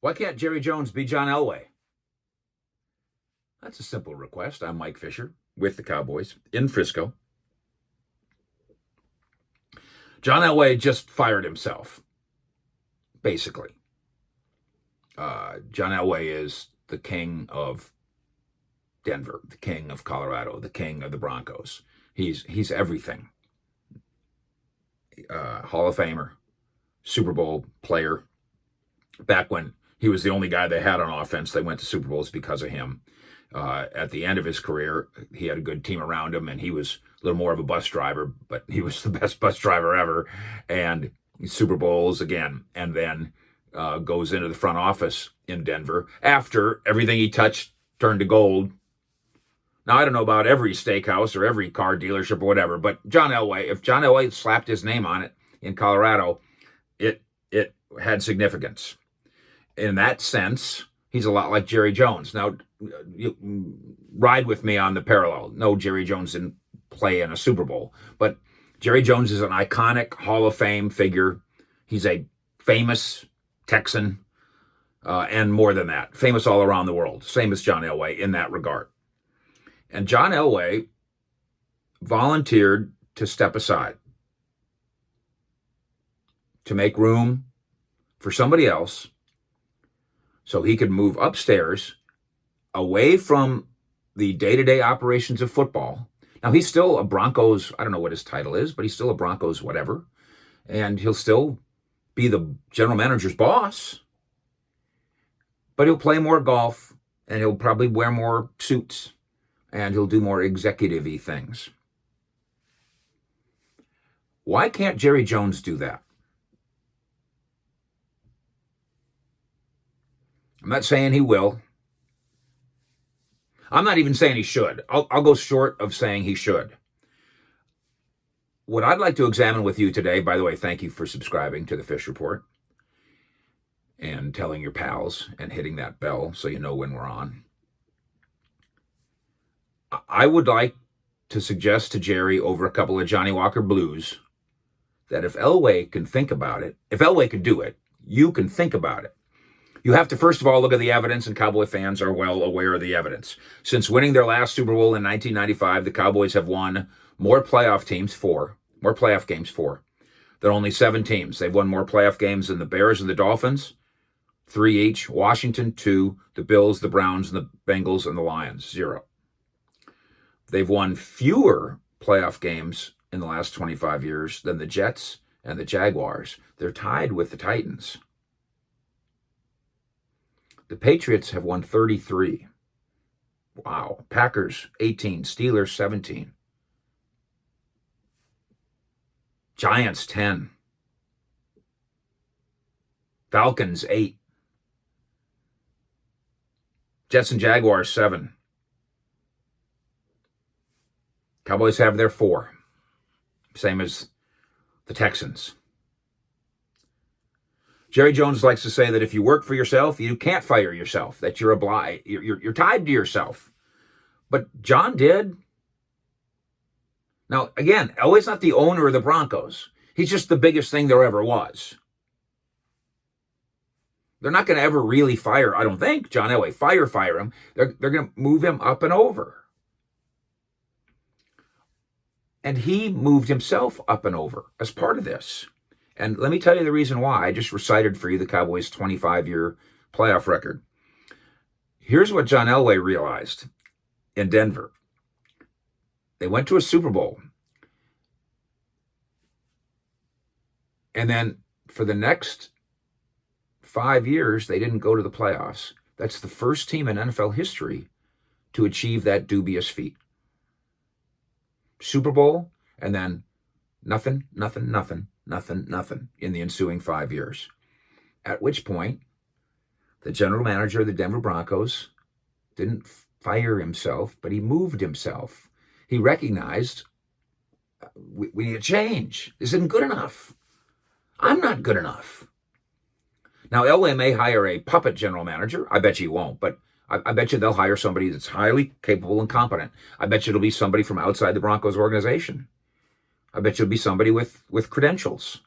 Why can't Jerry Jones be John Elway? That's a simple request. I'm Mike Fisher with the Cowboys in Frisco. John Elway just fired himself, basically. John Elway is the king of Denver, the king of Colorado, the king of the Broncos. He's everything. Hall of Famer, Super Bowl player. Back when he was the only guy they had on offense, they went to Super Bowls because of him. At the end of his career, he had a good team around him, and he was a little more of a bus driver, but he was the best bus driver ever. And Super Bowls again, and then goes into the front office in Denver after everything he touched turned to gold. Now, I don't know about every steakhouse or every car dealership or whatever, but John Elway, if John Elway slapped his name on it in Colorado, it had significance. In that sense, he's a lot like Jerry Jones. Now, you ride with me on the parallel. No, Jerry Jones didn't play in a Super Bowl, but Jerry Jones is an iconic Hall of Fame figure. He's a famous Texan, and more than that, famous all around the world, same as John Elway in that regard. And John Elway volunteered to step aside, to make room for somebody else so he could move upstairs away from the day-to-day operations of football. Now, he's still a Broncos, I don't know what his title is, but he's still a Broncos whatever, and he'll still be the general manager's boss, but he'll play more golf, and he'll probably wear more suits, and he'll do more executive-y things. Why can't Jerry Jones do that? I'm not saying he will. I'm not even saying he should. I'll go short of saying he should. What I'd like to examine with you today, by the way, thank you for subscribing to the Fish Report and telling your pals and hitting that bell so you know when we're on. I would like to suggest to Jerry over a couple of Johnny Walker Blues that if Elway can think about it, if Elway can do it, you can think about it. You have to, first of all, look at the evidence, and Cowboy fans are well aware of the evidence. Since winning their last Super Bowl in 1995, the Cowboys have won more playoff games, four, than only 7 teams. They've won more playoff games than the Bears and the Dolphins, 3 each, Washington, 2, the Bills, the Browns, and the Bengals, and the Lions, 0. They've won fewer playoff games in the last 25 years than the Jets and the Jaguars. They're tied with the Titans. The Patriots have won 33. Wow. Packers, 18. Steelers, 17. Giants, 10. Falcons, 8. Jets and Jaguars, 7. Cowboys have their 4. Same as the Texans. Jerry Jones likes to say that if you work for yourself, you can't fire yourself, that you're obliged, you're tied to yourself. But John did. Now, again, Elway's not the owner of the Broncos. He's just the biggest thing there ever was. They're not going to ever really fire, I don't think, John Elway. Fire him. They're going to move him up and over. And he moved himself up and over as part of this. And let me tell you the reason why. I just recited for you the Cowboys' 25-year playoff record. Here's what John Elway realized in Denver. They went to a Super Bowl. And then for the next 5 years, they didn't go to the playoffs. That's the first team in NFL history to achieve that dubious feat. Super Bowl, and then nothing in the ensuing 5 years. At which point, the general manager of the Denver Broncos didn't fire himself, but he moved himself. He recognized, we need a change. This isn't good enough. I'm not good enough. Now, Elway may hire a puppet general manager. I bet you he won't, but I bet you they'll hire somebody that's highly capable and competent. I bet you it'll be somebody from outside the Broncos organization. I bet you it'll be somebody with credentials.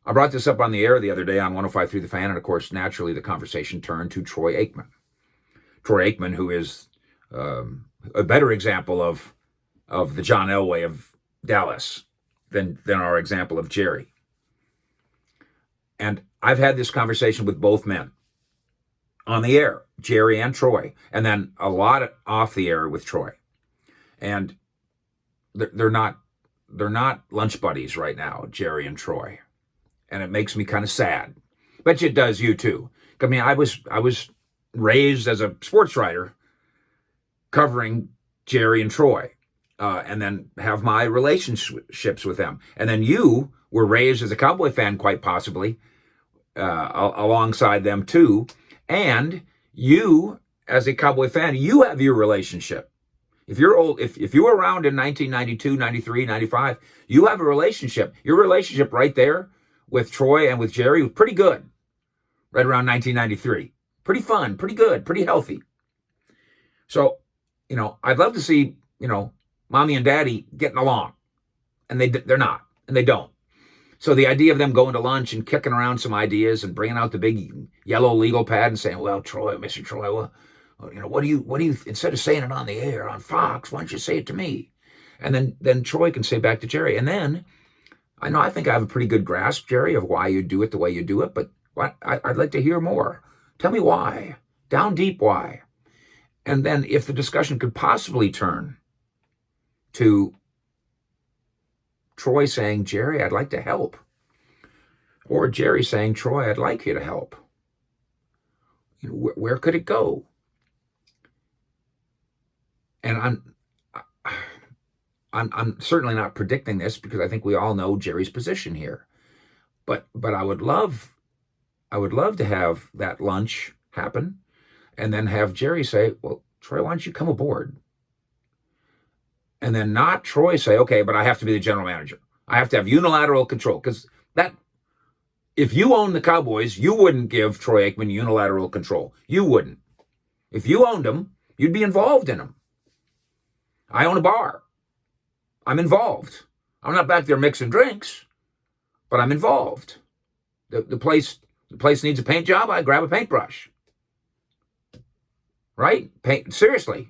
I brought this up on the air the other day on 105.3 The Fan, and of course, naturally, the conversation turned to Troy Aikman. Troy Aikman, who is a better example of the John Elway of Dallas than our example of Jerry. And I've had this conversation with both men on the air, Jerry and Troy, and then a lot off the air with Troy. And they're not lunch buddies right now, Jerry and Troy. And it makes me kind of sad. Bet you it does you too. I mean, I was raised as a sports writer covering Jerry and Troy, and then have my relationships with them. And then you were raised as a Cowboy fan, quite possibly, alongside them too. And you, as a Cowboy fan, you have your relationship. If you're old, if you were around in 1992, 93, 95, you have a relationship. Your relationship right there with Troy and with Jerry was pretty good. Right around 1993. Pretty fun, pretty good, pretty healthy. So, I'd love to see, mommy and daddy getting along. And they're not, and they don't. So the idea of them going to lunch and kicking around some ideas and bringing out the big yellow legal pad and saying, well, Troy, Mr. Troy, well, what do you, instead of saying it on the air on Fox, why don't you say it to me? And then Troy can say back to Jerry. And then I think I have a pretty good grasp, Jerry, of why you do it the way you do it, but I'd like to hear more. Tell me why. Down deep why. And then if the discussion could possibly turn to Troy saying, Jerry, I'd like to help. Or Jerry saying, Troy, I'd like you to help. Where could it go? And I'm certainly not predicting this because I think we all know Jerry's position here. But I would love to have that lunch happen and then have Jerry say, well, Troy, why don't you come aboard? And then not Troy say, okay, but I have to be the general manager. I have to have unilateral control. Because if you own the Cowboys, you wouldn't give Troy Aikman unilateral control. You wouldn't. If you owned them, you'd be involved in them. I own a bar. I'm involved. I'm not back there mixing drinks, but I'm involved. The place needs a paint job, I grab a paintbrush. Right? Seriously.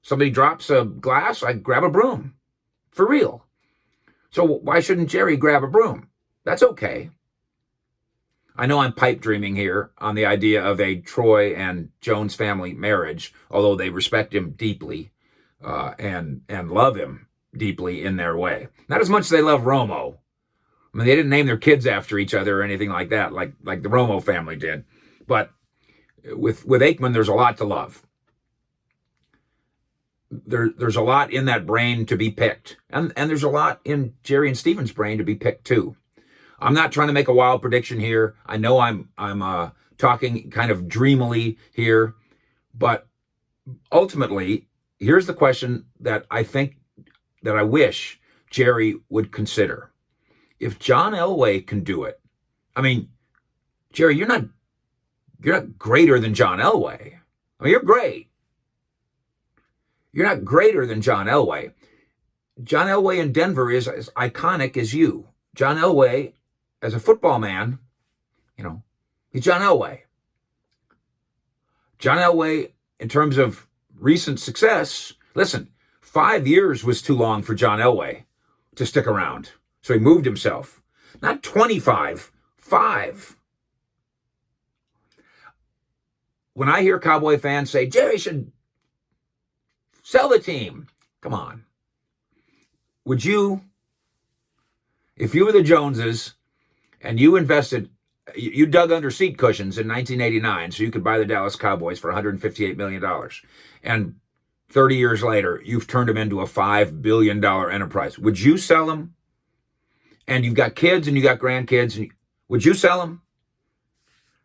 Somebody drops a glass, I grab a broom. For real. So why shouldn't Jerry grab a broom? That's okay. I know I'm pipe dreaming here on the idea of a Troy and Jones family marriage, although they respect him deeply and love him deeply in their way. Not as much as they love Romo. I mean, they didn't name their kids after each other or anything like that, like the Romo family did. But with Aikman, there's a lot to love. There's a lot in that brain to be picked. And there's a lot in Jerry and Steven's brain to be picked too. I'm not trying to make a wild prediction here. I know I'm talking kind of dreamily here, but ultimately, here's the question that I wish Jerry would consider. If John Elway can do it, I mean, Jerry, you're not greater than John Elway. I mean, you're great. You're not greater than John Elway. John Elway in Denver is as iconic as you. John Elway, as a football man, he's John Elway. John Elway, in terms of recent success, listen, 5 years was too long for John Elway to stick around. So he moved himself. Not 25, 5. When I hear Cowboy fans say, Jerry should sell the team. Come on. Would you, if you were the Joneses and you invested, you dug under seat cushions in 1989 so you could buy the Dallas Cowboys for $158 million. And 30 years later, you've turned them into a $5 billion enterprise. Would you sell them? And you've got kids and you got grandkids. And would you sell them?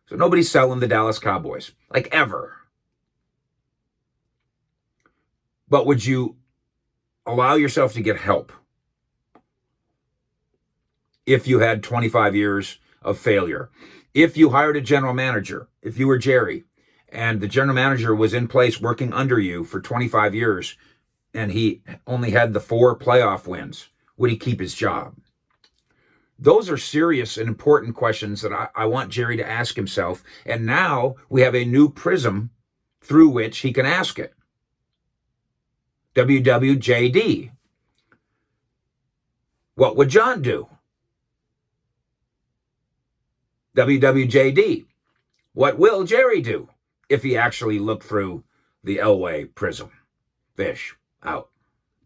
So nobody's selling the Dallas Cowboys, like ever. But would you allow yourself to get help if you had 25 years of failure? If you hired a general manager, if you were Jerry, and the general manager was in place working under you for 25 years, and he only had the 4 playoff wins, would he keep his job? Those are serious and important questions that I want Jerry to ask himself. And now we have a new prism through which he can ask it. WWJD. What would John do? WWJD. What will Jerry do if he actually looked through the Elway prism? Fish out.